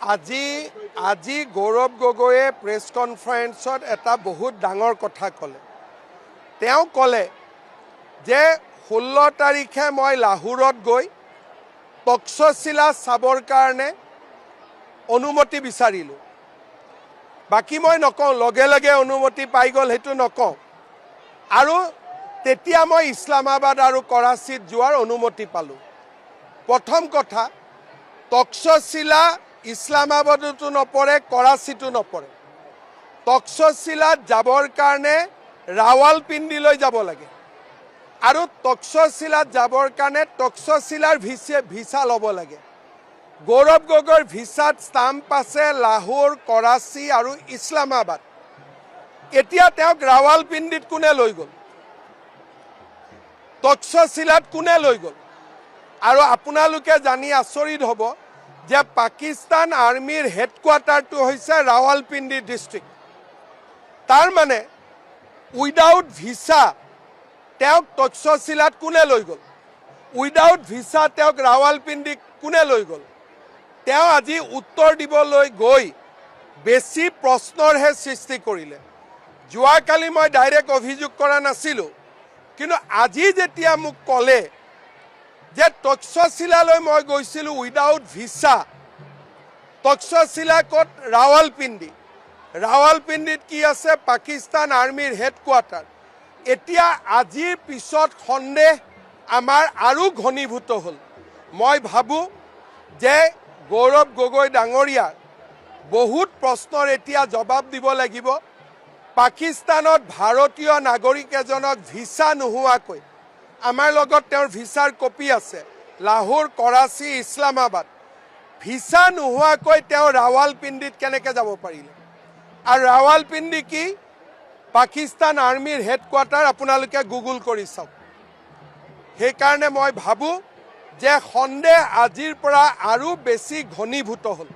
আজি গৌৰৱ গগৈয়ে প্ৰেছ কনফাৰেন্সত এটা বহুত ডাঙৰ কথা ক'লে। তেওঁ ক'লে যে 16 তাৰিখে মই লাহোৰত গৈ তক্ষশিলা চাবৰ কাৰণে অনুমতি বিচাৰিলোঁ। বাকী মই নকওঁ, লগে লগে অনুমতি পাই গ'ল সেইটো নকওঁ। আৰু তেতিয়া মই ইছলামাবাদ আৰু কৰাচীত যোৱাৰ অনুমতি পালোঁ। প্ৰথম কথা, তক্ষশিলা ইছলামাবাদতো নপৰে, কৰাচীতো নপৰে। তক্ষশিলাত যাবৰ কাৰণে ৰাৱালপিণ্ডিলৈ যাব লাগে। আৰু তক্ষশিলাত যাবৰ কাৰণে তক্ষশিলাৰ ভিছা ল'ব লাগে। গৌৰৱ গগৈৰ ভিছাত ষ্টাম্প আছে লাহোৰ, কৰাচী আৰু ইছলামাবাদ। এতিয়া তেওঁক ৰাৱালপিণ্ডিত কোনে লৈ গ'ল? তক্ষশিলাত কোনে লৈ গ'ল? আৰু আপোনালোকে জানি আচৰিত হ'ব যে পাকিস্তান আৰ্মিৰ হেডকোৱাৰ্টাৰটো হৈছে ৰাৱালপিণ্ডি ডিষ্ট্ৰিক্ট। তাৰ মানে উইদাউট ভিছা তেওঁক তক্ষশিলাত কোনে লৈ গ'ল? উইদাউট ভিছা তেওঁক ৰাৱালপিণ্ডি কোনে লৈ গ'ল? তেওঁ আজি উত্তৰ দিবলৈ গৈ বেছি প্ৰশ্নৰহে সৃষ্টি কৰিলে। যোৱাকালি মই ডাইৰেক্ট অভিযোগ কৰা নাছিলোঁ, কিন্তু আজি যেতিয়া মোক ক'লে যে তক্ষশিলালৈ মই গৈছিলোঁ উইদাউট ভিছা, তক্ষশিলা ক'ত? ৰাৱালপিণ্ডি। ৰাৱালপিণ্ডিত কি আছে? পাকিস্তান আৰ্মিৰ হেডকোৱাৰ্টাৰ। এতিয়া আজিৰ পিছত সন্দেহ আমাৰ আৰু ঘনীভূত হ'ল। মই ভাবোঁ যে গৌৰৱ গগৈ ডাঙৰীয়াৰ বহুত প্ৰশ্নৰ এতিয়া জবাব দিব লাগিব। পাকিস্তানত ভাৰতীয় নাগৰিক এজনক ভিছা নোহোৱাকৈ, আমাৰ লগত তেওঁৰ ভিছাৰ কপি আছে, লাহোৰ, কৰাচী, ইছলামাবাদ, ভিছা নোহোৱাকৈ তেওঁ ৰাৱালপিণ্ডিত কেনেকৈ যাব পাৰিলে? আৰু ৰাৱালপিণ্ডি কি? পাকিস্তান আৰ্মিৰ হেডকোৱাৰ্টাৰ। আপোনালোকে গুগল কৰি চাওক। সেইকাৰণে মই ভাবোঁ যে সন্দেহ আজিৰ পৰা আৰু বেছি ঘনীভূত হ'ল।